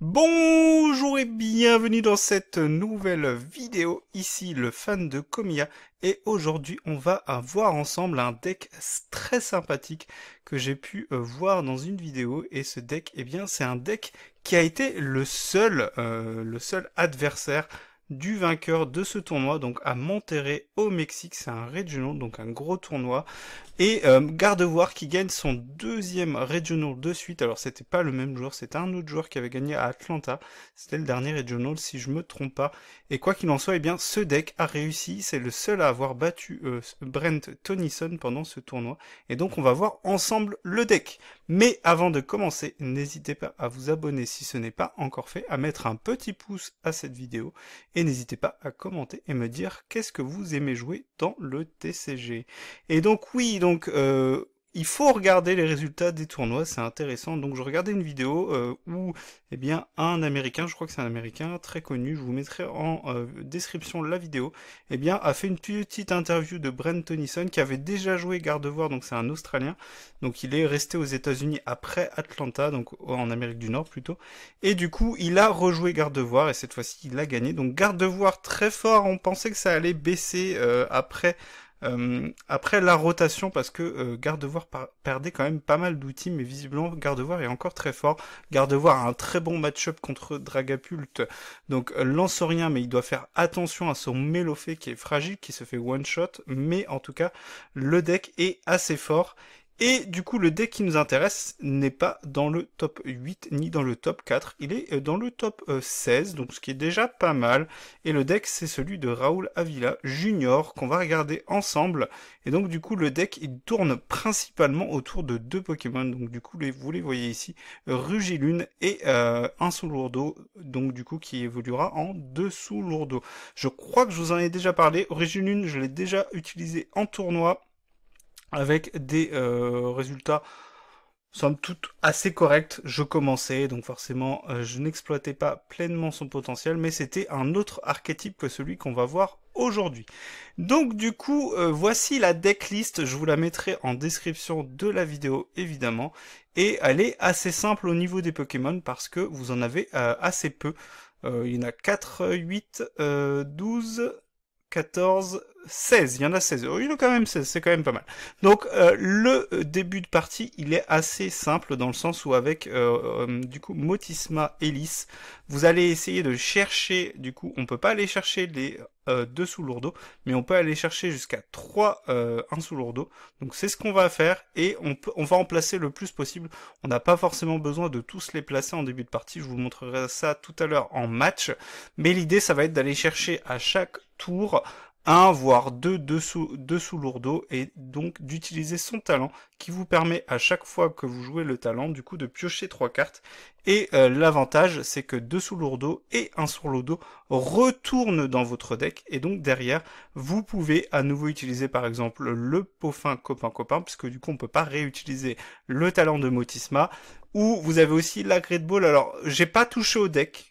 Bonjour et bienvenue dans cette nouvelle vidéo, ici le fan de Kamiya, et aujourd'hui on va voir ensemble un deck très sympathique que j'ai pu voir dans une vidéo, et ce deck, eh bien c'est un deck qui a été le seul adversaire du vainqueur de ce tournoi, donc à Monterrey au Mexique. C'est un regional, donc un gros tournoi. Et Gardevoir qui gagne son deuxième regional de suite. Alors c'était pas le même joueur, c'était un autre joueur qui avait gagné à Atlanta. C'était le dernier regional si je me trompe pas. Et quoi qu'il en soit, eh bien ce deck a réussi. C'est le seul à avoir battu Brent Tennyson pendant ce tournoi. Et donc on va voir ensemble le deck. Mais avant de commencer, n'hésitez pas à vous abonner si ce n'est pas encore fait, à mettre un petit pouce à cette vidéo. Et n'hésitez pas à commenter et me dire qu'est-ce que vous aimez jouer dans le TCG. Et donc oui, il faut regarder les résultats des tournois, c'est intéressant. Donc je regardais une vidéo où eh bien un Américain, je crois que c'est un Américain très connu, je vous mettrai en description la vidéo, eh bien a fait une petite interview de Brent Tennyson qui avait déjà joué Gardevoir, donc c'est un Australien. Donc il est resté aux États-Unis après Atlanta, donc en Amérique du Nord plutôt. Et du coup, il a rejoué Gardevoir et cette fois-ci, il a gagné. Donc Gardevoir très fort, on pensait que ça allait baisser après la rotation, parce que Gardevoir perdait quand même pas mal d'outils, mais visiblement Gardevoir est encore très fort. Gardevoir a un très bon match-up contre Dragapult, donc lance rien, mais il doit faire attention à son Mélofée qui est fragile, qui se fait one-shot, mais en tout cas, le deck est assez fort. Et du coup, le deck qui nous intéresse n'est pas dans le top 8 ni dans le top 4, il est dans le top 16, donc ce qui est déjà pas mal. Et le deck, c'est celui de Raúl Avila Junior qu'on va regarder ensemble. Et donc du coup, le deck, il tourne principalement autour de deux Pokémon. Donc du coup, vous les voyez ici, Rugilune et un sous-lourdeau, donc du coup qui évoluera en dessous lourdeau. Je crois que je vous en ai déjà parlé. Rugilune, je l'ai déjà utilisé en tournoi, avec des résultats somme toute assez corrects. Je commençais, donc forcément je n'exploitais pas pleinement son potentiel, mais c'était un autre archétype que celui qu'on va voir aujourd'hui. Donc du coup, voici la decklist, je vous la mettrai en description de la vidéo évidemment, et elle est assez simple au niveau des Pokémon parce que vous en avez assez peu. Il y en a 4, 8, 12... 14, 16, il y en a 16. Oh, il y en a quand même 16, c'est quand même pas mal. Donc le début de partie, il est assez simple dans le sens où avec du coup Motisma Hélice, vous allez essayer de chercher, du coup on peut pas aller chercher les 2 sous lourdeau, mais on peut aller chercher jusqu'à 3 1 sous lourdeau. Donc c'est ce qu'on va faire et on va en placer le plus possible. On n'a pas forcément besoin de tous les placer en début de partie, je vous montrerai ça tout à l'heure en match, mais l'idée ça va être d'aller chercher à chaque tour un voire deux sous lourdeau, et donc d'utiliser son talent qui vous permet à chaque fois que vous jouez le talent du coup de piocher 3 cartes. Et l'avantage c'est que 2 sous lourdeau et un sous lourdeau retournent dans votre deck, et donc derrière vous pouvez à nouveau utiliser par exemple le Peaufin copain puisque du coup on peut pas réutiliser le talent de Motisma, ou vous avez aussi la Great Ball. Alors j'ai pas touché au deck.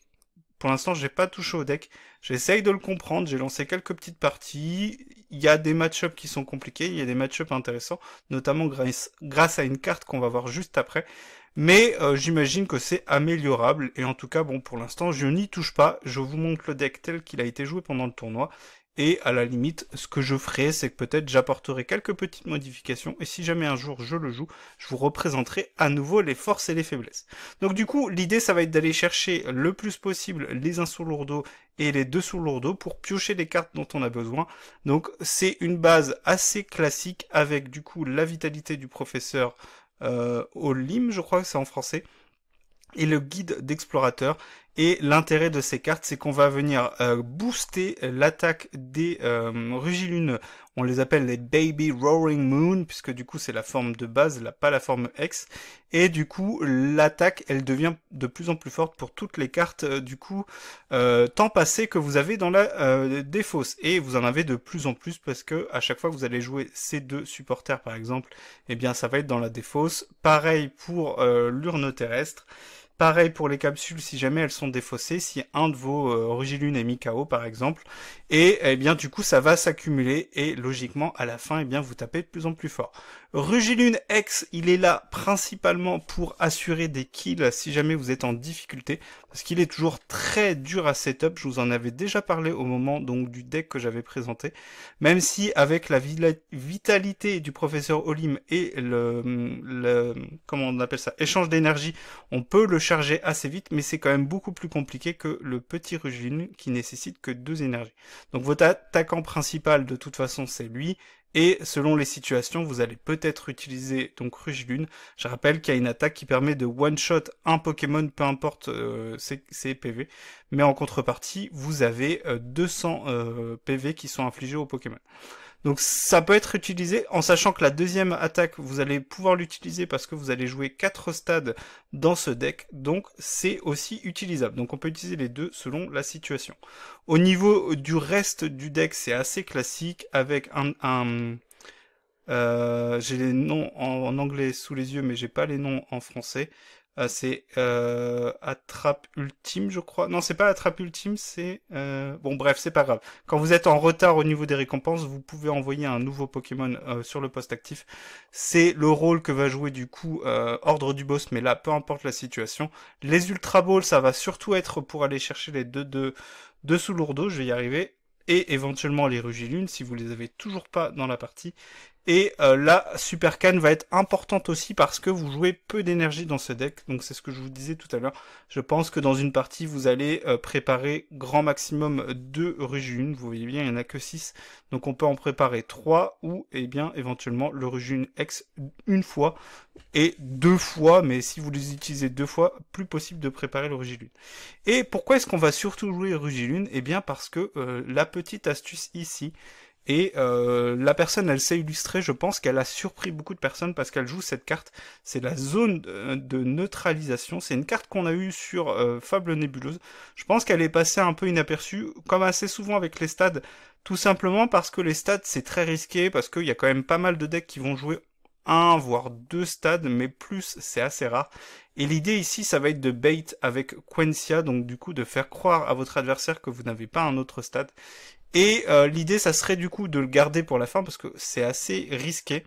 Pour l'instant, j'ai pas touché au deck. J'essaye de le comprendre. J'ai lancé quelques petites parties. Il y a des match-ups qui sont compliqués. Il y a des match-ups intéressants, notamment grâce à une carte qu'on va voir juste après. Mais j'imagine que c'est améliorable. Et en tout cas, bon, pour l'instant, je n'y touche pas. Je vous montre le deck tel qu'il a été joué pendant le tournoi. Et à la limite, ce que je ferai, c'est que peut-être j'apporterai quelques petites modifications. Et si jamais un jour je le joue, je vous représenterai à nouveau les forces et les faiblesses. Donc du coup, l'idée, ça va être d'aller chercher le plus possible les 1 sous lourdeau et les 2 sous lourdeau pour piocher les cartes dont on a besoin. Donc c'est une base assez classique avec du coup la vitalité du professeur Olim, je crois que c'est en français, et le guide d'explorateur. Et l'intérêt de ces cartes, c'est qu'on va venir booster l'attaque des Rugilune. On les appelle les Baby Roaring Moon, puisque du coup c'est la forme de base, pas la forme X. Et du coup, l'attaque, elle devient de plus en plus forte pour toutes les cartes, du coup, temps passé que vous avez dans la défausse. Et vous en avez de plus en plus, parce que à chaque fois que vous allez jouer ces deux supporters, par exemple, eh bien ça va être dans la défausse. Pareil pour l'urne terrestre. Pareil pour les capsules, si jamais elles sont défaussées, si un de vos Rugilune est mis KO par exemple, et eh bien du coup ça va s'accumuler et logiquement à la fin eh bien vous tapez de plus en plus fort. Rugilune X, il est là principalement pour assurer des kills si jamais vous êtes en difficulté, parce qu'il est toujours très dur à setup. Je vous en avais déjà parlé au moment donc du deck que j'avais présenté, même si avec la vitalité du professeur Olim et le comment on appelle ça, échange d'énergie, on peut le charger assez vite, mais c'est quand même beaucoup plus compliqué que le petit Rugilune qui nécessite que 2 énergies. Donc votre attaquant principal de toute façon c'est lui, et selon les situations vous allez peut-être utiliser donc Rugilune. Je rappelle qu'il y a une attaque qui permet de one-shot un Pokémon, peu importe ses PV, mais en contrepartie vous avez 200 PV qui sont infligés au Pokémon. Donc ça peut être utilisé en sachant que la deuxième attaque, vous allez pouvoir l'utiliser parce que vous allez jouer 4 stades dans ce deck, donc c'est aussi utilisable. Donc on peut utiliser les deux selon la situation. Au niveau du reste du deck, c'est assez classique avec j'ai les noms en anglais sous les yeux, mais j'ai pas les noms en français. C'est Attrape Ultime, je crois. Non, c'est pas Attrape Ultime, c'est... Bon, bref, c'est pas grave. Quand vous êtes en retard au niveau des récompenses, vous pouvez envoyer un nouveau Pokémon sur le poste actif. C'est le rôle que va jouer du coup Ordre du Boss, mais là, peu importe la situation. Les Ultra Balls, ça va surtout être pour aller chercher les deux sous lourdeau, je vais y arriver. Et éventuellement les Rugilune, si vous les avez toujours pas dans la partie. Et la Super Canne va être importante aussi parce que vous jouez peu d'énergie dans ce deck. Donc c'est ce que je vous disais tout à l'heure. Je pense que dans une partie, vous allez préparer grand maximum 2 Rugilune. Vous voyez bien, il n'y en a que 6. Donc on peut en préparer 3 ou eh bien éventuellement le Rugilune X une fois et 2 fois. Mais si vous les utilisez 2 fois, plus possible de préparer le Rugilune. Et pourquoi est-ce qu'on va surtout jouer Rugilune? Eh bien parce que la petite astuce ici, et la personne, elle s'est illustrée, je pense qu'elle a surpris beaucoup de personnes parce qu'elle joue cette carte. C'est la zone de neutralisation. C'est une carte qu'on a eue sur Fable Nébuleuse. Je pense qu'elle est passée un peu inaperçue, comme assez souvent avec les stades, tout simplement parce que les stades, c'est très risqué, parce qu'il y a quand même pas mal de decks qui vont jouer 1 voire 2 stades, mais plus, c'est assez rare. Et l'idée ici, ça va être de bait avec Quencia, donc du coup de faire croire à votre adversaire que vous n'avez pas un autre stade. Et l'idée, ça serait du coup de le garder pour la fin, parce que c'est assez risqué.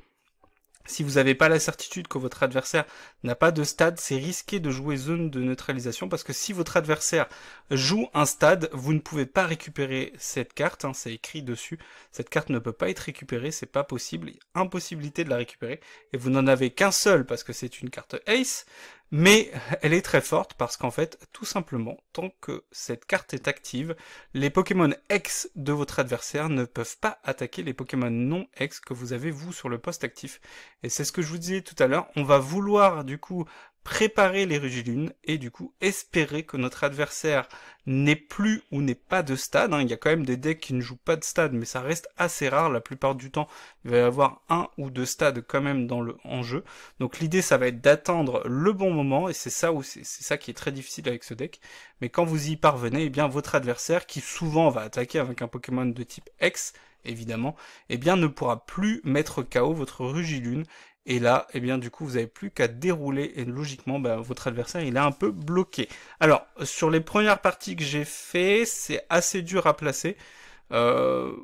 Si vous n'avez pas la certitude que votre adversaire n'a pas de stade, c'est risqué de jouer zone de neutralisation, parce que si votre adversaire joue un stade, vous ne pouvez pas récupérer cette carte, hein, c'est écrit dessus. Cette carte ne peut pas être récupérée, c'est pas possible, impossibilité de la récupérer, et vous n'en avez qu'un seul parce que c'est une carte Ace, mais elle est très forte parce qu'en fait, tout simplement, tant que cette carte est active, les Pokémon X de votre adversaire ne peuvent pas attaquer les Pokémon non X que vous avez vous sur le poste actif. Et c'est ce que je vous disais tout à l'heure, on va vouloir du coup préparer les Rugilune et du coup espérer que notre adversaire n'ait plus ou n'ait pas de stade. Il y a quand même des decks qui ne jouent pas de stade, mais ça reste assez rare. La plupart du temps, il va y avoir 1 ou 2 stades quand même en jeu. Donc l'idée, ça va être d'attendre le bon moment, et c'est ça qui est très difficile avec ce deck. Mais quand vous y parvenez, eh bien votre adversaire, qui souvent va attaquer avec un Pokémon de type X, évidemment, eh bien ne pourra plus mettre KO votre Rugilune. Et là, eh bien, du coup, vous n'avez plus qu'à dérouler et logiquement, votre adversaire, il est un peu bloqué. Alors, sur les premières parties que j'ai fait, c'est assez dur à placer. Ça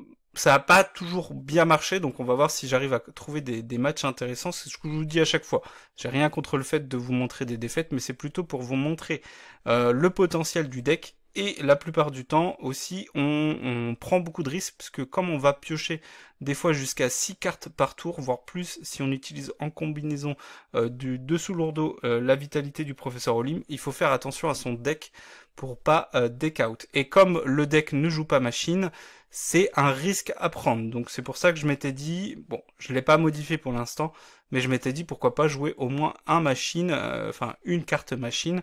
n'a pas toujours bien marché, donc on va voir si j'arrive à trouver des matchs intéressants. C'est ce que je vous dis à chaque fois. J'ai rien contre le fait de vous montrer des défaites, mais c'est plutôt pour vous montrer le potentiel du deck. Et la plupart du temps aussi, on prend beaucoup de risques, parce que comme on va piocher des fois jusqu'à 6 cartes par tour, voire plus, si on utilise en combinaison du dessous lourdeau la vitalité du professeur Olim, il faut faire attention à son deck pour pas deck out. Et comme le deck ne joue pas machine, c'est un risque à prendre. Donc c'est pour ça que je m'étais dit, bon, je l'ai pas modifié pour l'instant, mais je m'étais dit pourquoi pas jouer au moins une carte machine,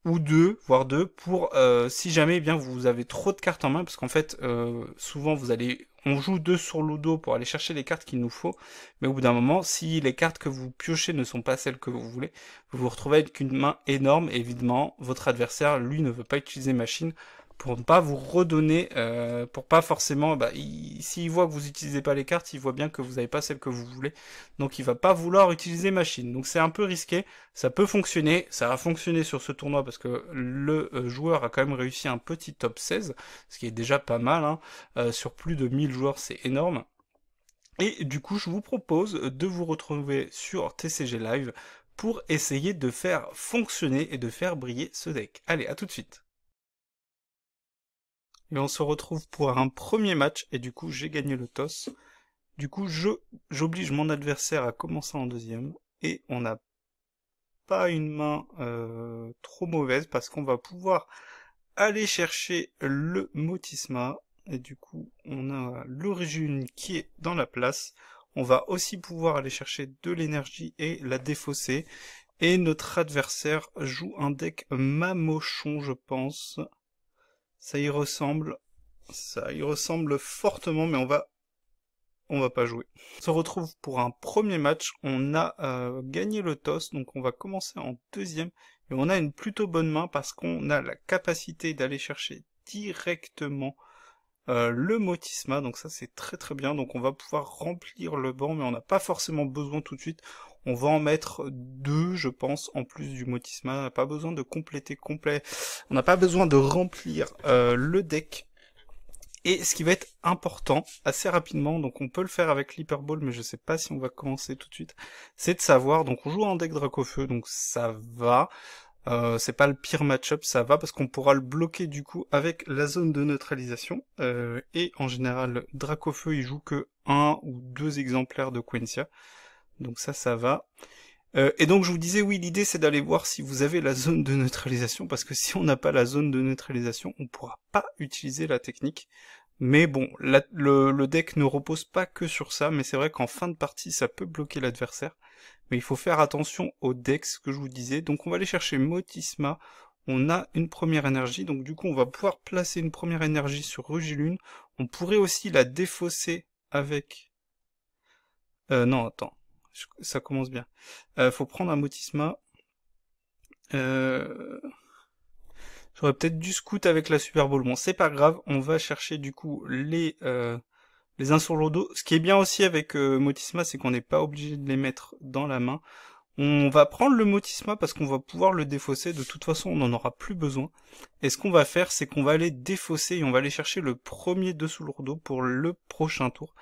ou 2, voire 2, pour si jamais eh bien vous avez trop de cartes en main, parce qu'en fait souvent on joue 2 sur l'udo pour aller chercher les cartes qu'il nous faut, mais au bout d'un moment, si les cartes que vous piochez ne sont pas celles que vous voulez, vous vous retrouvez avec une main énorme, et évidemment votre adversaire lui ne veut pas utiliser machine pour ne pas vous redonner, pour pas forcément, s'il voit que vous n'utilisez pas les cartes, il voit bien que vous n'avez pas celle que vous voulez, donc il va pas vouloir utiliser machine. Donc c'est un peu risqué, ça peut fonctionner, ça a fonctionné sur ce tournoi parce que le joueur a quand même réussi un petit top 16, ce qui est déjà pas mal, hein. Sur plus de 1000 joueurs, c'est énorme. Et du coup, je vous propose de vous retrouver sur TCG Live pour essayer de faire fonctionner et de faire briller ce deck. Allez, à tout de suite. Et on se retrouve pour un premier match, et du coup j'ai gagné le toss. Du coup j'oblige mon adversaire à commencer en deuxième, et on n'a pas une main trop mauvaise, parce qu'on va pouvoir aller chercher le Motisma, et du coup on a l'origine qui est dans la place. On va aussi pouvoir aller chercher de l'énergie et la défausser, et notre adversaire joue un deck Mamochon, je pense. Ça y ressemble fortement, mais on va pas jouer. On se retrouve pour un premier match, on a gagné le toss, donc on va commencer en deuxième, et on a une plutôt bonne main parce qu'on a la capacité d'aller chercher directement le Motisma, donc ça c'est très très bien, donc on va pouvoir remplir le banc, mais on n'a pas forcément besoin tout de suite. On va en mettre 2, je pense, en plus du Motisma. On n'a pas besoin de compléter complet. On n'a pas besoin de remplir le deck. Et ce qui va être important, assez rapidement, donc on peut le faire avec l'Hyperball, mais je sais pas si on va commencer tout de suite, c'est de savoir, donc on joue en deck Dracofeu, donc ça va. C'est pas le pire match-up, ça va, parce qu'on pourra le bloquer du coup avec la zone de neutralisation. Et en général, Dracofeu, il joue que 1 ou 2 exemplaires de Quencia. Donc ça va. Et donc je vous disais, oui, l'idée c'est d'aller voir si vous avez la zone de neutralisation, parce que si on n'a pas la zone de neutralisation, on pourra pas utiliser la technique. Mais bon, le deck ne repose pas que sur ça, mais c'est vrai qu'en fin de partie, ça peut bloquer l'adversaire. Mais il faut faire attention au deck, ce que je vous disais. Donc on va aller chercher Motisma, on a une première énergie, donc du coup on va pouvoir placer une première énergie sur Rugilune. On pourrait aussi la défausser avec... non, attends. Ça commence bien. Faut prendre un Motisma. J'aurais peut-être dû scout avec la Super Bowl. Bon, c'est pas grave. On va chercher du coup les 1 sur l'eau. Ce qui est bien aussi avec Motisma, c'est qu'on n'est pas obligé de les mettre dans la main. On va prendre le Motisma parce qu'on va pouvoir le défausser. De toute façon, on n'en aura plus besoin. Et ce qu'on va faire, c'est qu'on va aller défausser et on va aller chercher le premier dessous lourdeau pour le prochain tour.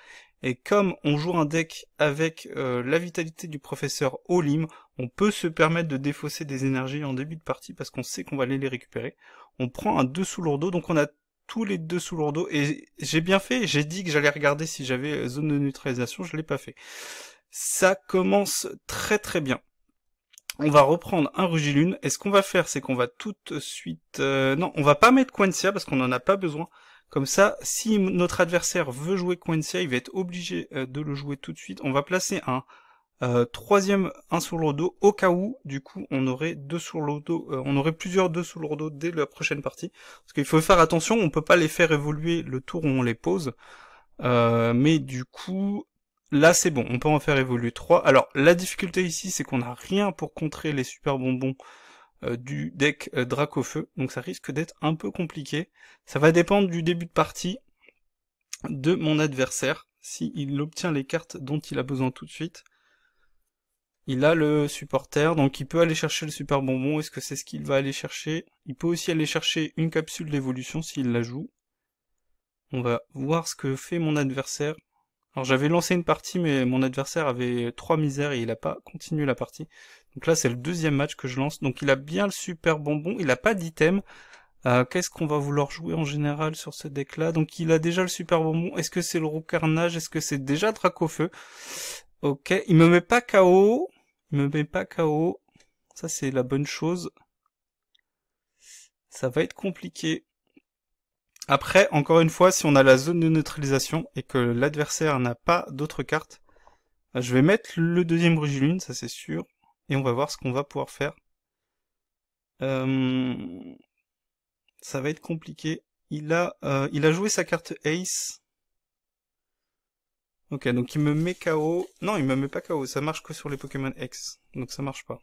Et comme on joue un deck avec la vitalité du professeur Olim, on peut se permettre de défausser des énergies en début de partie parce qu'on sait qu'on va aller les récupérer. On prend un dessous lourdeau, donc on a tous les dessous lourdeaux. Et j'ai bien fait, j'ai dit que j'allais regarder si j'avais zone de neutralisation, je l'ai pas fait. Ça commence très très bien. On va reprendre un Rugilune, et ce qu'on va faire, c'est qu'on va tout de suite... non, on va pas mettre Quencia, parce qu'on en a pas besoin. Comme ça, si notre adversaire veut jouer Quencia, il va être obligé de le jouer tout de suite. On va placer un troisième 1 sur l'eau au cas où, du coup, on aurait 2 sur l'eau, on aurait plusieurs 2 sur l'eau dès la prochaine partie. Parce qu'il faut faire attention, on peut pas les faire évoluer le tour où on les pose. Mais du coup... Là, c'est bon, on peut en faire évoluer 3. Alors, la difficulté ici, c'est qu'on n'a rien pour contrer les super bonbons du deck Dracofeu, donc ça risque d'être un peu compliqué. Ça va dépendre du début de partie de mon adversaire, s'il obtient les cartes dont il a besoin tout de suite. Il a le supporter, donc il peut aller chercher le super bonbon. Est-ce que c'est ce qu'il va aller chercher? Il peut aussi aller chercher une capsule d'évolution s'il la joue. On va voir ce que fait mon adversaire. Alors j'avais lancé une partie, mais mon adversaire avait 3 misères et il a pas continué la partie. Donc là c'est le deuxième match que je lance. Donc il a bien le super bonbon, il a pas d'item. Qu'est-ce qu'on va vouloir jouer en général sur ce deck là? Donc il a déjà le super bonbon. Est-ce que c'est le roux carnage? Est-ce que c'est déjà Dracofeu? Ok, il me met pas KO. Il me met pas KO. Ça c'est la bonne chose. Ça va être compliqué. Après, encore une fois, si on a la zone de neutralisation et que l'adversaire n'a pas d'autres cartes, je vais mettre le deuxième Rugilune, ça c'est sûr, et on va voir ce qu'on va pouvoir faire. Ça va être compliqué. Il a joué sa carte Ace. Ok, donc il me met KO. Non, il me met pas KO, ça marche que sur les Pokémon X, donc ça marche pas.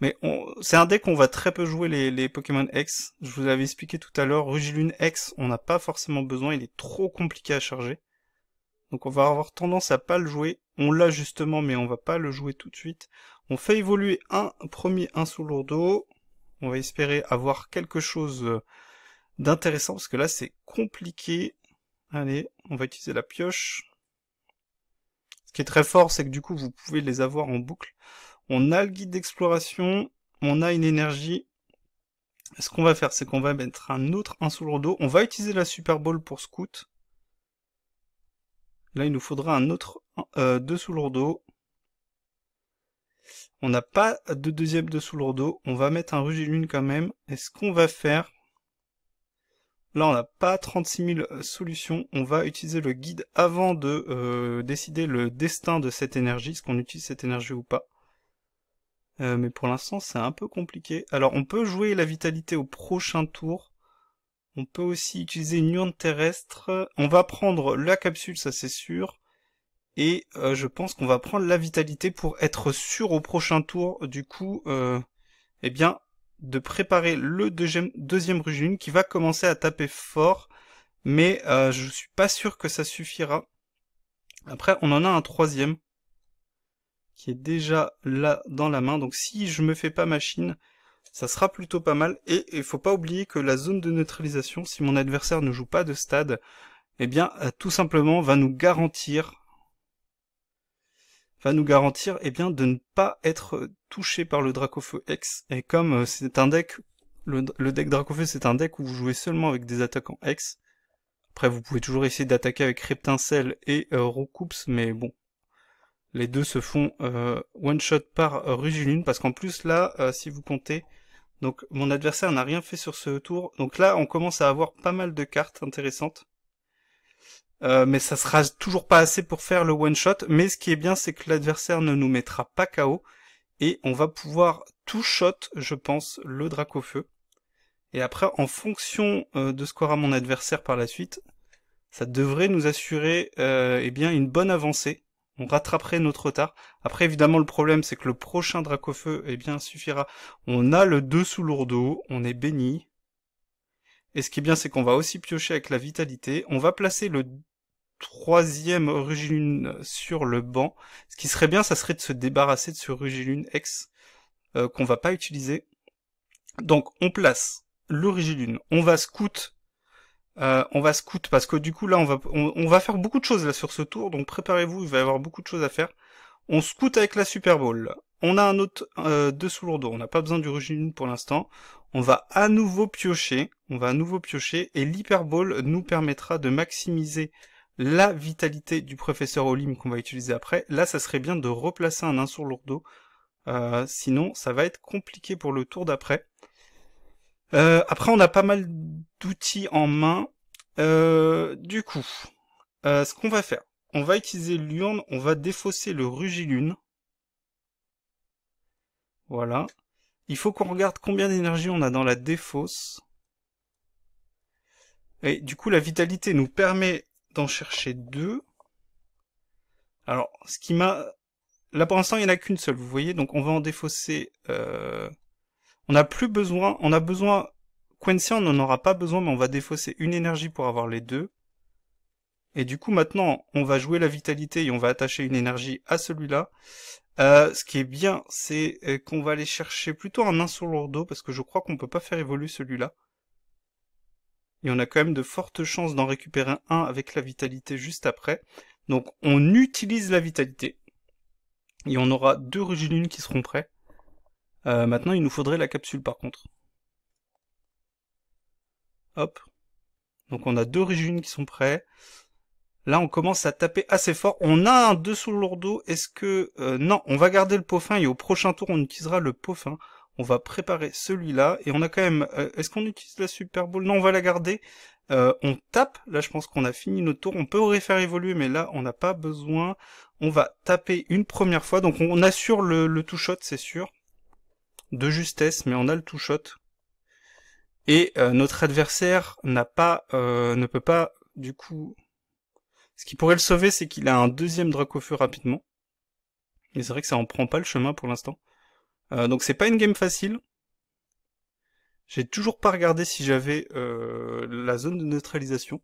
Mais c'est un deck qu'on va très peu jouer les Pokémon X. Je vous l'avais expliqué tout à l'heure, Rugilune X, on n'a pas forcément besoin, il est trop compliqué à charger. Donc on va avoir tendance à pas le jouer. On l'a justement, mais on va pas le jouer tout de suite. On fait évoluer un premier Insolourdo. On va espérer avoir quelque chose d'intéressant, parce que là c'est compliqué. Allez, on va utiliser la pioche. Ce qui est très fort, c'est que du coup vous pouvez les avoir en boucle. On a le guide d'exploration, on a une énergie. Ce qu'on va faire, c'est qu'on va mettre un autre Insolourdo. On va utiliser la Super Ball pour Scout. Là, il nous faudra un autre 2 Soolourdo. On n'a pas de deuxième de Soolourdo. On va mettre un Rugilune quand même. Et ce qu'on va faire... Là, on n'a pas 36 000 solutions. On va utiliser le guide avant de décider le destin de cette énergie. Est-ce qu'on utilise cette énergie ou pas. Mais pour l'instant, c'est un peu compliqué. Alors, on peut jouer la vitalité au prochain tour. On peut aussi utiliser une urne terrestre. On va prendre la capsule, ça c'est sûr. Et je pense qu'on va prendre la vitalité pour être sûr au prochain tour, du coup, eh bien, de préparer le deuxième Rugilune qui va commencer à taper fort. Mais je suis pas sûr que ça suffira. Après, on en a un troisième qui est déjà là dans la main. Donc si je me fais pas machine, ça sera plutôt pas mal. Et il faut pas oublier que la zone de neutralisation, si mon adversaire ne joue pas de stade, eh bien, tout simplement va nous garantir eh bien, de ne pas être touché par le Dracofeu X. Et comme c'est un deck, le deck Dracofeu c'est un deck où vous jouez seulement avec des attaquants X. Après vous pouvez toujours essayer d'attaquer avec Reptincelle et Roucoups, mais bon, les deux se font one shot par Rugilune, parce qu'en plus là, si vous comptez, donc mon adversaire n'a rien fait sur ce tour, donc là on commence à avoir pas mal de cartes intéressantes. Mais ça sera toujours pas assez pour faire le one shot, mais ce qui est bien c'est que l'adversaire ne nous mettra pas KO, et on va pouvoir tout shot, je pense, le Dracofeu. Et après, en fonction de ce qu'aura mon adversaire par la suite, ça devrait nous assurer eh bien une bonne avancée. On rattraperait notre retard. Après, évidemment, le problème, c'est que le prochain Dracofeu, eh bien, suffira. On a le 2 Soolourdo, on est béni. Et ce qui est bien, c'est qu'on va aussi piocher avec la vitalité. On va placer le troisième Rugilune sur le banc. Ce qui serait bien, ça serait de se débarrasser de ce Rugilune X qu'on va pas utiliser. Donc, on place le Rugilune. On va scout parce que du coup là on va faire beaucoup de choses là sur ce tour, donc préparez-vous, il va y avoir beaucoup de choses à faire. On scout avec la Super Ball. On a un autre 2 Soolourdo, on n'a pas besoin du Rugilune pour l'instant. On va à nouveau piocher, et l'Hyper Ball nous permettra de maximiser la vitalité du professeur Olim qu'on va utiliser après. Là ça serait bien de replacer un Insolourdo, sinon ça va être compliqué pour le tour d'après. Après, on a pas mal d'outils en main. Du coup, ce qu'on va faire, on va utiliser l'urne, on va défausser le Rugilune. Voilà. Il faut qu'on regarde combien d'énergie on a dans la défausse. Et du coup, la vitalité nous permet d'en chercher 2. Alors, ce qui m'a... Là, pour l'instant, il n'y en a qu'une seule, vous voyez. Donc, on va en défausser... On n'a plus besoin... On a besoin... Quincy, on n'en aura pas besoin, mais on va défausser une énergie pour avoir les 2. Et du coup, maintenant, on va jouer la vitalité et on va attacher une énergie à celui-là. Ce qui est bien, c'est qu'on va aller chercher plutôt un Insolourdo, parce que je crois qu'on peut pas faire évoluer celui-là. Et on a quand même de fortes chances d'en récupérer un avec la vitalité juste après. Donc, on utilise la vitalité. Et on aura 2 Rugilune qui seront prêts. Maintenant, il nous faudrait la capsule, par contre. Hop. Donc, on a 2 Rugilune qui sont prêts. Là, on commence à taper assez fort. On a un 2 Soolourdo. Est-ce que... non, on va garder le Peaufin et au prochain tour, on utilisera le Peaufin. On va préparer celui-là. Et on a quand même... est-ce qu'on utilise la Super Ball? Non, on va la garder. On tape. Là, je pense qu'on a fini notre tour. On peut refaire évoluer, mais là, on n'a pas besoin. On va taper une première fois. Donc, on assure le two-shot, c'est sûr. De justesse, mais on a le two-shot. Et notre adversaire n'a pas... ne peut pas, du coup... Ce qui pourrait le sauver, c'est qu'il a un deuxième Dracofeu rapidement. Mais c'est vrai que ça en prend pas le chemin pour l'instant. Donc c'est pas une game facile. J'ai toujours pas regardé si j'avais la zone de neutralisation.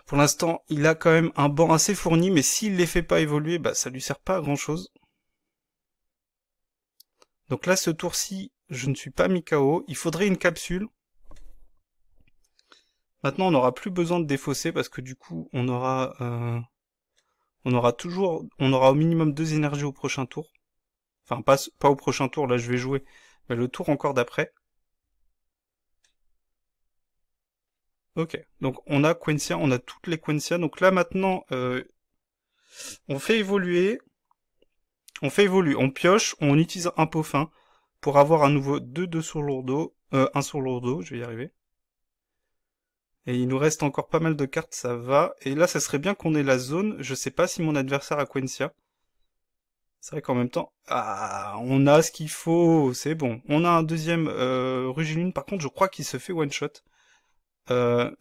Pour l'instant, il a quand même un banc assez fourni, mais s'il les fait pas évoluer, bah ça lui sert pas à grand chose. Donc là, ce tour-ci, je ne suis pas mis KO. Il faudrait une capsule. Maintenant, on n'aura plus besoin de défausser parce que du coup, on aura au minimum 2 énergies au prochain tour. Enfin, pas au prochain tour, là je vais jouer, mais le tour encore d'après. Ok, donc on a Quencia, on a toutes les Quencia. Donc là maintenant, on fait évoluer, on pioche, on utilise un pot fin pour avoir à nouveau 2 sur lourdeau, un sur lourdeau, je vais y arriver. Et il nous reste encore pas mal de cartes, ça va. Et là, ça serait bien qu'on ait la zone. Je sais pas si mon adversaire a Quencia. C'est vrai qu'en même temps, on a ce qu'il faut, c'est bon. On a un deuxième Rugilune, par contre, je crois qu'il se fait one-shot. Non,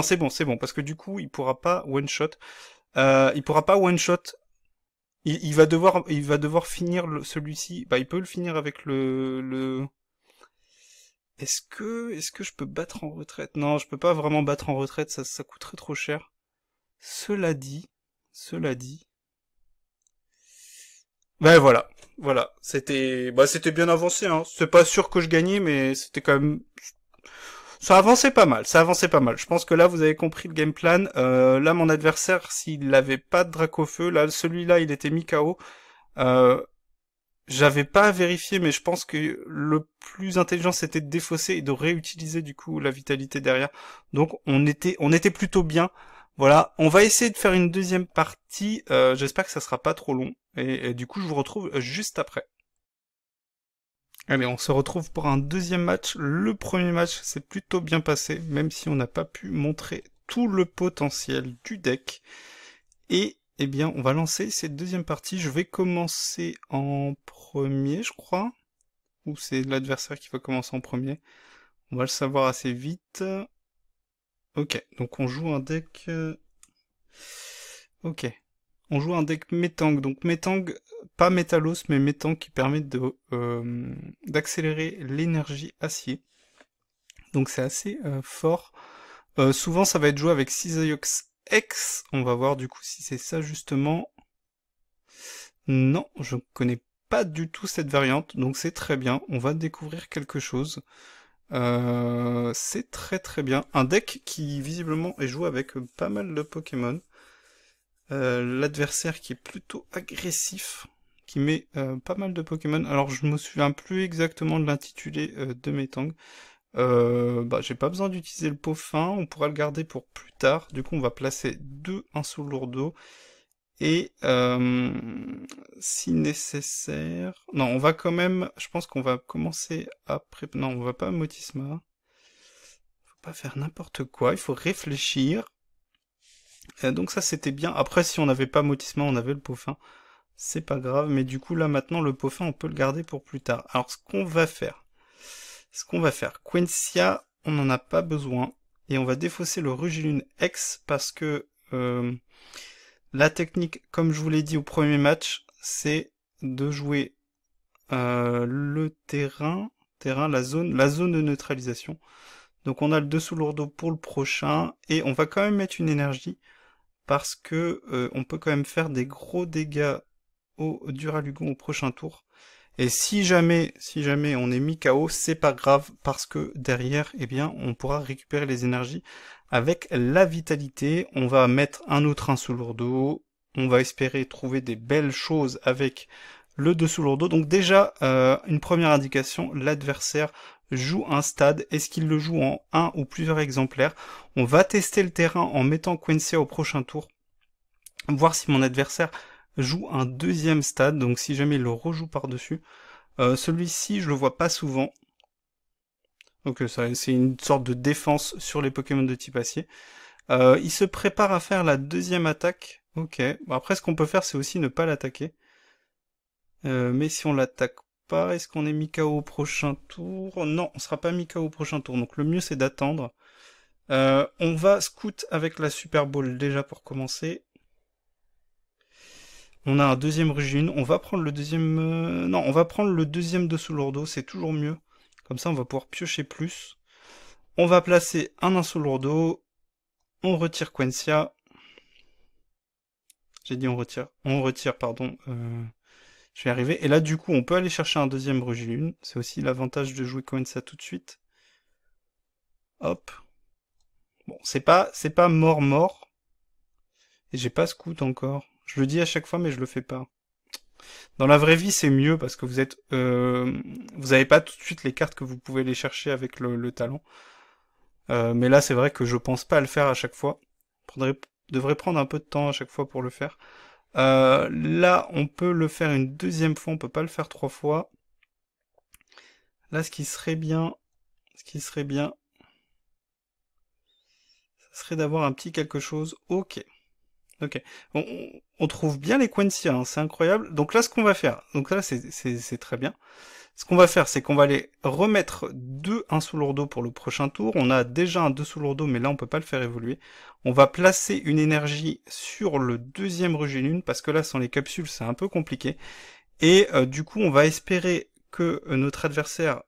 c'est bon, parce que du coup, il pourra pas one-shot. Il pourra pas one-shot. Il va devoir finir celui-ci. Bah, il peut le finir avec le... Est-ce que je peux battre en retraite? Non, je peux pas vraiment battre en retraite, ça coûterait trop cher. Cela dit. Ben voilà, c'était bien avancé, hein. C'est pas sûr que je gagnais, mais c'était quand même, ça avançait pas mal. Je pense que là, vous avez compris le game plan. Là, mon adversaire, s'il avait pas de drac au feu, là, celui-là, il était mis KO. Euh, J'avais pas à vérifier, mais je pense que le plus intelligent, c'était de défausser et de réutiliser, du coup, la vitalité derrière. Donc, on était plutôt bien. Voilà, on va essayer de faire une deuxième partie. J'espère que ça sera pas trop long. Et du coup, je vous retrouve juste après. Allez, on se retrouve pour un deuxième match. Le premier match s'est plutôt bien passé, même si on n'a pas pu montrer tout le potentiel du deck. Et, eh bien, on va lancer cette deuxième partie. Je vais commencer en premier, je crois. Ou c'est l'adversaire qui va commencer en premier. On va le savoir assez vite. Ok, donc on joue un deck... Ok. On joue un deck Metang. Donc Metang, pas Métalos, mais Metang qui permet d'accélérer l'énergie acier. Donc c'est assez fort. Souvent ça va être joué avec Cisaiox X. On va voir du coup si c'est ça justement. Non, je connais pas du tout cette variante, donc c'est très bien. On va découvrir quelque chose. C'est très très bien. Un deck qui visiblement est joué avec pas mal de Pokémon. L'adversaire qui est plutôt agressif, qui met pas mal de Pokémon. Alors je me souviens plus exactement de l'intitulé de Metang. Bah j'ai pas besoin d'utiliser le pot fin, on pourra le garder pour plus tard. Du coup on va placer 2 sous lourdeau. Et si nécessaire... Non, on va quand même... Je pense qu'on va commencer après... Non, on va pas Motisma. Faut pas faire n'importe quoi, il faut réfléchir. Donc ça c'était bien. Après si on n'avait pas Motisma, on avait le pot fin. C'est pas grave, mais du coup là maintenant le pot fin on peut le garder pour plus tard. Alors ce qu'on va faire... Quencia, on n'en a pas besoin. Et on va défausser le Rugilune X parce que... la technique, comme je vous l'ai dit au premier match, c'est de jouer le la zone de neutralisation. Donc on a le dessous lourdeau pour le prochain, et on va quand même mettre une énergie, parce que on peut quand même faire des gros dégâts au Duralugon au prochain tour. Et si jamais on est mis KO, c'est pas grave, parce que derrière, eh bien, on pourra récupérer les énergies avec la vitalité. On va mettre un autre 1 sous lourdeau. On va espérer trouver des belles choses avec le dessous lourdeau. Donc déjà, une première indication, l'adversaire joue un stade. Est-ce qu'il le joue en un ou plusieurs exemplaires? On va tester le terrain en mettant Quencia au prochain tour. Voir si mon adversaire joue un deuxième stade, donc si jamais il le rejoue par-dessus. Celui-ci, je le vois pas souvent. Donc c'est une sorte de défense sur les Pokémon de type acier. Il se prépare à faire la deuxième attaque. Ok. Bon, après, ce qu'on peut faire, c'est aussi ne pas l'attaquer. Mais si on l'attaque pas, est-ce qu'on est mis KO au prochain tour? Non, on sera pas mis KO au prochain tour. Donc le mieux, c'est d'attendre. On va scout avec la Super Ball déjà pour commencer. On a un deuxième Rugilune. On va prendre le deuxième... Non, on va prendre le deuxième de Soulordo. C'est toujours mieux. Comme ça, on va pouvoir piocher plus. On va placer un Insoulordo. On retire Quencia. J'ai dit on retire. On retire, pardon. Je vais y arriver. Et là, du coup, on peut aller chercher un deuxième Rugilune. C'est aussi l'avantage de jouer Quencia tout de suite. Hop. Bon, c'est pas mort. Et j'ai pas Scout encore. Je le dis à chaque fois, mais je le fais pas. Dans la vraie vie, c'est mieux parce que vous avez pas tout de suite les cartes que vous pouvez les chercher avec le talent. Mais là, c'est vrai que je pense pas à le faire à chaque fois. Devrait prendre un peu de temps à chaque fois pour le faire. Là, on peut le faire une deuxième fois, on peut pas le faire 3 fois. Là, ce qui serait bien, ce serait d'avoir un petit quelque chose. Ok. On trouve bien les Quencia, hein, c'est incroyable. Donc là, ce qu'on va faire, donc là, c'est très bien. Ce qu'on va faire, c'est qu'on va aller remettre 2 Insoulordo pour le prochain tour. On a déjà un 2 Soulordo, mais là, on peut pas le faire évoluer. On va placer une énergie sur le deuxième Rugilune, parce que là, sans les capsules, c'est un peu compliqué. Et du coup, on va espérer que notre adversaire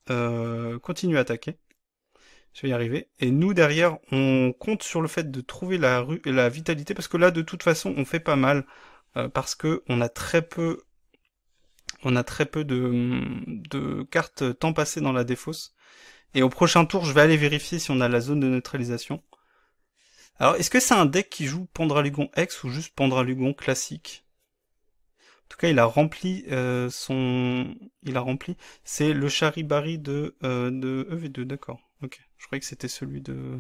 continue à attaquer. Je vais y arriver. Et nous, derrière, on compte sur le fait de trouver la vitalité, parce que là, de toute façon, on fait pas mal, parce que on a très peu de cartes temps passé dans la défausse. Et au prochain tour, je vais aller vérifier si on a la zone de neutralisation. Alors, est-ce que c'est un deck qui joue Pendralugon X ou juste Pendralugon classique? En tout cas, il a rempli Il a rempli. C'est le Charibari de EV2, d'accord. Ok. Je croyais que c'était celui de...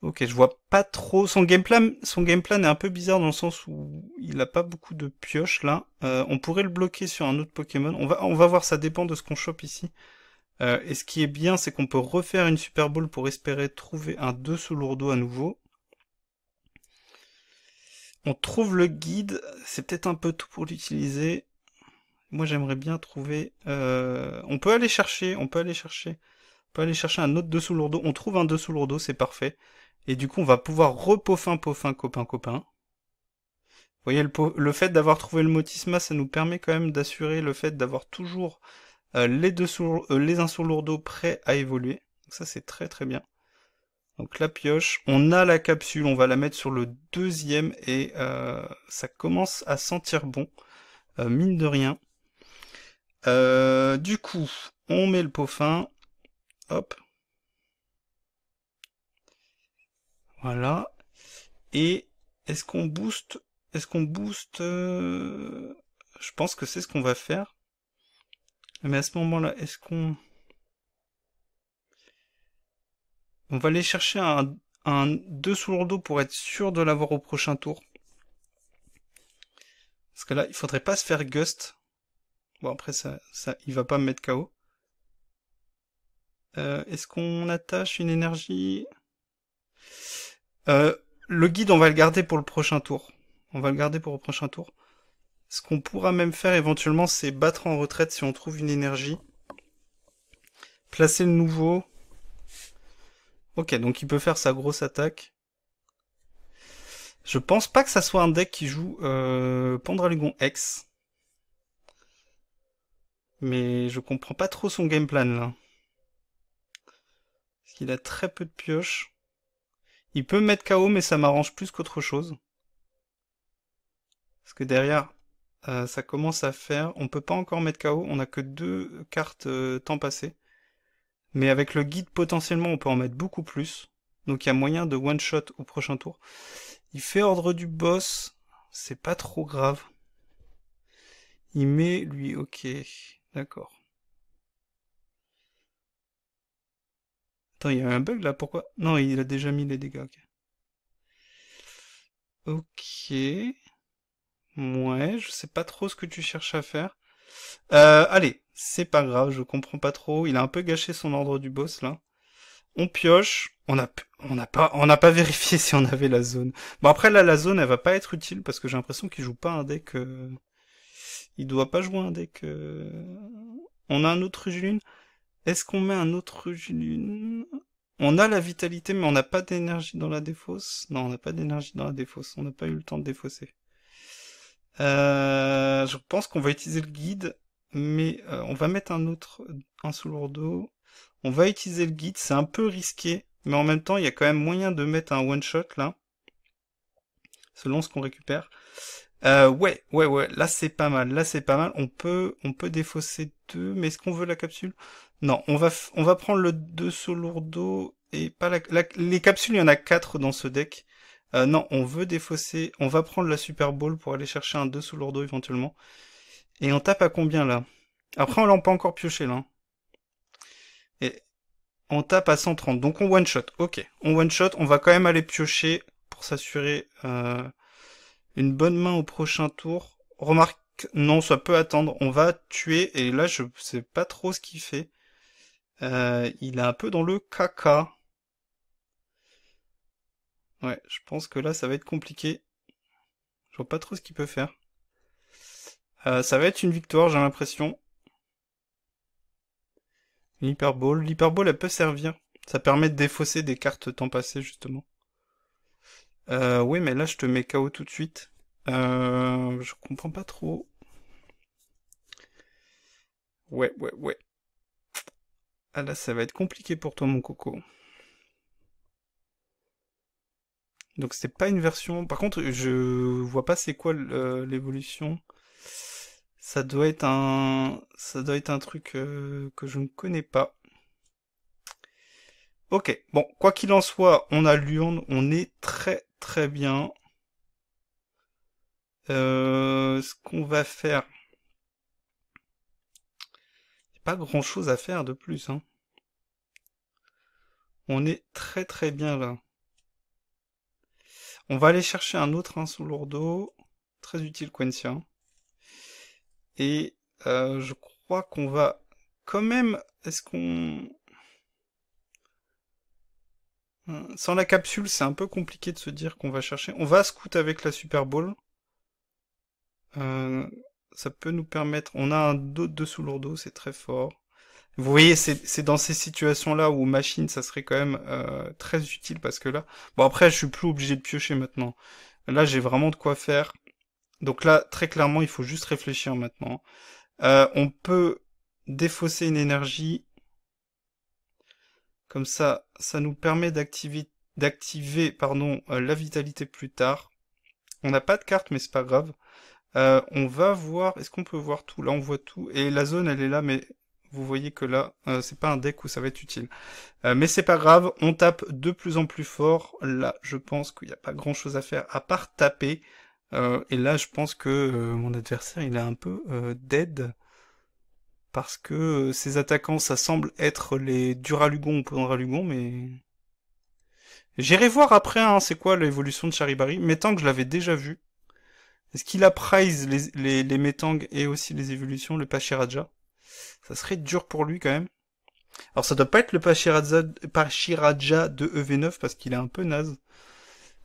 Ok, je vois pas trop. Son game plan est un peu bizarre dans le sens où il a pas beaucoup de pioches là. On pourrait le bloquer sur un autre Pokémon. On va voir, ça dépend de ce qu'on chope ici. Et ce qui est bien, c'est qu'on peut refaire une Super Bowl pour espérer trouver un 2 Soulordo à nouveau. On trouve le guide, c'est peut-être un peu tôt pour l'utiliser. Moi j'aimerais bien trouver... On peut aller chercher un autre 2 Soulordo. On trouve un 2 Soulordo, c'est parfait. Et du coup on va pouvoir repoffin, copain. Vous voyez, le fait d'avoir trouvé le Motisma, ça nous permet quand même d'assurer le fait d'avoir toujours les Insoulordo prêts à évoluer. Donc ça c'est très très bien. Donc la pioche, on a la capsule, on va la mettre sur le deuxième et ça commence à sentir bon, mine de rien. Du coup, on met le pot fin, hop. Voilà. Et est-ce qu'on booste? Je pense que c'est ce qu'on va faire. Mais à ce moment-là, est-ce qu'on... On va aller chercher un 2 Soulordo pour être sûr de l'avoir au prochain tour. Parce que là, il faudrait pas se faire Gust. Bon, après, il va pas me mettre KO. Est-ce qu'on attache une énergie? Le guide, on va le garder pour le prochain tour. Ce qu'on pourra même faire éventuellement, c'est battre en retraite si on trouve une énergie. Placer le nouveau. Ok, donc il peut faire sa grosse attaque. Je pense pas que ça soit un deck qui joue Pendralugon X. Mais je comprends pas trop son game plan là. Parce qu'il a très peu de pioches. Il peut me mettre KO, mais ça m'arrange plus qu'autre chose. Parce que derrière, ça commence à faire... On peut pas encore mettre KO, on a que 2 cartes temps passé. Mais avec le guide, potentiellement, on peut en mettre beaucoup plus. Donc il y a moyen de one-shot au prochain tour. Il fait ordre du boss. C'est pas trop grave. Il met, lui, ok. D'accord. Attends, il y a un bug là, pourquoi? Non, il a déjà mis les dégâts, ok. Ok. Ouais, je sais pas trop ce que tu cherches à faire. Allez, c'est pas grave, je comprends pas trop. Il a un peu gâché son ordre du boss là. On pioche. On n'a pas vérifié si on avait la zone. Bon après là, la zone, elle va pas être utile parce que j'ai l'impression qu'il joue pas un deck. Il doit pas jouer un deck. On a un autre Rugilune. Est-ce qu'on met un autre Rugilune? On a la vitalité, mais on n'a pas d'énergie dans la défausse. Non, on n'a pas d'énergie dans la défausse. On n'a pas eu le temps de défausser. Je pense qu'on va utiliser le guide, mais on va mettre un sous lourdeau. On va utiliser le guide, c'est un peu risqué, mais en même temps, il y a quand même moyen de mettre un one-shot, là, selon ce qu'on récupère. Ouais, là c'est pas mal, là c'est pas mal. On peut défausser deux, mais est-ce qu'on veut la capsule? Non, on va prendre le 2 sous lourdeau et pas les capsules, il y en a 4 dans ce deck. Non, on veut défausser, on va prendre la Super Bowl pour aller chercher un 2 sous lourdeau éventuellement. Et on tape à combien là? Après on l'a pas encore pioché là, hein. Et on tape à 130, donc on one shot. Ok, on one shot, on va quand même aller piocher pour s'assurer une bonne main au prochain tour. Remarque, non, ça peut attendre. On va tuer, et là je sais pas trop ce qu'il fait. Il est un peu dans le caca. Ouais, je pense que là ça va être compliqué. Je vois pas trop ce qu'il peut faire. Ça va être une victoire, j'ai l'impression. Une hyperball. L'hyperball, elle peut servir. Ça permet de défausser des cartes temps passé, justement. Oui, mais là, je te mets KO tout de suite. Je comprends pas trop. Ouais. Ah là, ça va être compliqué pour toi, mon coco. Donc, c'est pas une version... Par contre, je vois pas c'est quoi l'évolution. Ça doit être un truc que je ne connais pas. Ok, bon, quoi qu'il en soit, on a l'urne, on est très bien. Ce qu'on va faire, c'est pas grand chose à faire de plus, hein. On est très bien là. On va aller chercher un autre sous lourdeau. Très utile, Quentia. Et je crois qu'on va quand même... Est-ce qu'on... Sans la capsule, c'est un peu compliqué de se dire qu'on va chercher. On va scout avec la Super Bowl. Euh, Ça peut nous permettre... On a un d'autre dessous lourdeau, c'est très fort. Vous voyez, c'est dans ces situations-là où machine, ça serait quand même très utile parce que là... Bon, après, je suis plus obligé de piocher maintenant. Là, j'ai vraiment de quoi faire. Donc là, très clairement, il faut juste réfléchir maintenant. On peut défausser une énergie. Comme ça nous permet d'activer pardon, la vitalité plus tard. On n'a pas de carte, mais c'est pas grave. On va voir, est-ce qu'on peut voir tout? Là, on voit tout. Et la zone, elle est là, mais vous voyez que là, c'est pas un deck où ça va être utile. Mais c'est pas grave, on tape de plus en plus fort. Là, je pense qu'il n'y a pas grand-chose à faire à part taper. Et là, je pense que mon adversaire, il est un peu dead. Parce que ses attaquants, ça semble être les Duralugon ou Pondralugon, mais... J'irai voir après, hein, c'est quoi l'évolution de Charibari, mettant que je l'avais déjà vu. Est-ce qu'il a prize les Metang et aussi les évolutions, le Pachiraja? Ça serait dur pour lui quand même. Alors ça doit pas être le Pachiraja de EV9 parce qu'il est un peu naze.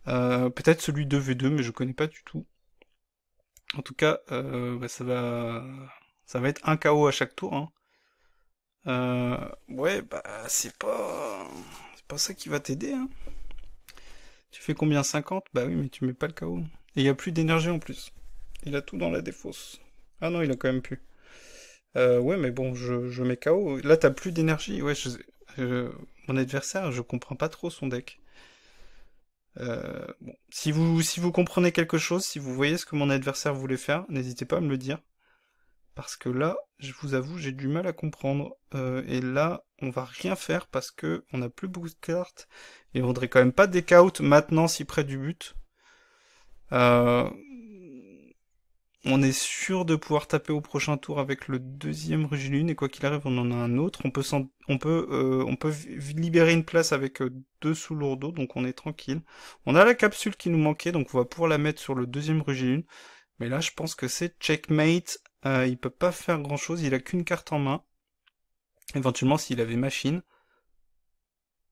Peut-être celui de EV2, mais je connais pas du tout. En tout cas, bah, ça va être un KO à chaque tour, hein. Ouais, bah c'est pas ça qui va t'aider, hein. Tu fais combien? 50? Bah oui, mais tu mets pas le KO. Et il y a plus d'énergie en plus. Il a tout dans la défausse. Ah non, il a quand même plus. Ouais, mais bon, je mets KO. Là, t'as plus d'énergie. Ouais, mon adversaire, je comprends pas trop son deck. Bon. Si vous comprenez quelque chose, si vous voyez ce que mon adversaire voulait faire, n'hésitez pas à me le dire. Parce que là, je vous avoue, j'ai du mal à comprendre. Et là, on va rien faire parce que on a plus beaucoup de cartes. Et on voudrait quand même pas deck out maintenant si près du but. Euh, on est sûr de pouvoir taper au prochain tour avec le deuxième Rugilune. Et quoi qu'il arrive, on en a un autre. On peut libérer une place avec deux sous lourdeaux, donc on est tranquille. On a la capsule qui nous manquait, donc on va pouvoir la mettre sur le deuxième Rugilune. Mais là, je pense que c'est checkmate. Il peut pas faire grand chose, il a qu'une carte en main. Éventuellement, s'il avait machine,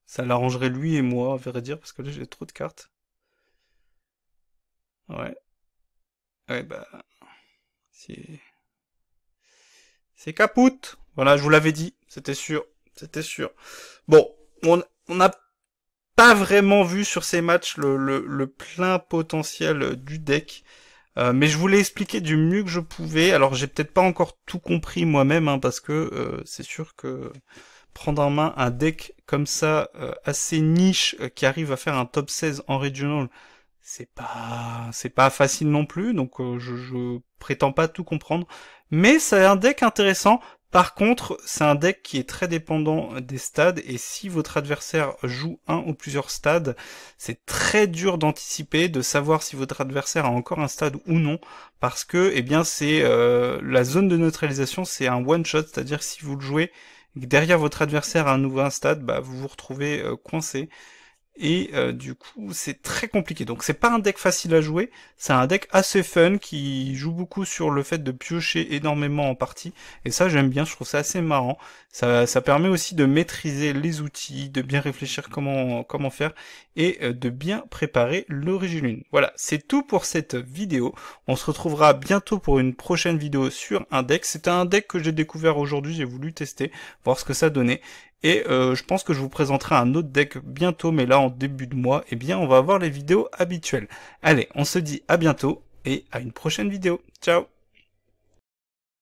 ça l'arrangerait lui et moi, à vrai dire, parce que là j'ai trop de cartes. Ouais. Ouais, bah. C'est. C'est capoute! Voilà, je vous l'avais dit, c'était sûr. C'était sûr. Bon, on n'a pas vraiment vu sur ces matchs le plein potentiel du deck. Mais je voulais expliquer du mieux que je pouvais. Alors j'ai peut-être pas encore tout compris moi-même, hein, parce que c'est sûr que prendre en main un deck comme ça, assez niche, qui arrive à faire un top 16 en regional, c'est pas facile non plus, donc je prétends pas tout comprendre. Mais c'est un deck intéressant. Par contre, c'est un deck qui est très dépendant des stades, et si votre adversaire joue un ou plusieurs stades, c'est très dur d'anticiper, de savoir si votre adversaire a encore un stade ou non, parce que, eh bien, c'est la zone de neutralisation, c'est un one shot, c'est-à-dire si vous le jouez et que derrière votre adversaire a un nouveau stade, bah vous vous retrouvez coincé. Et du coup, c'est très compliqué. Donc c'est pas un deck facile à jouer, c'est un deck assez fun qui joue beaucoup sur le fait de piocher énormément en partie. Et ça, j'aime bien, je trouve ça assez marrant. Ça permet aussi de maîtriser les outils, de bien réfléchir comment faire et de bien préparer l'origine. Voilà, c'est tout pour cette vidéo. On se retrouvera bientôt pour une prochaine vidéo sur un deck. C'était un deck que j'ai découvert aujourd'hui, j'ai voulu tester, voir ce que ça donnait. Et je pense que je vous présenterai un autre deck bientôt, mais là en début de mois, eh bien on va avoir les vidéos habituelles. Allez, on se dit à bientôt et à une prochaine vidéo. Ciao!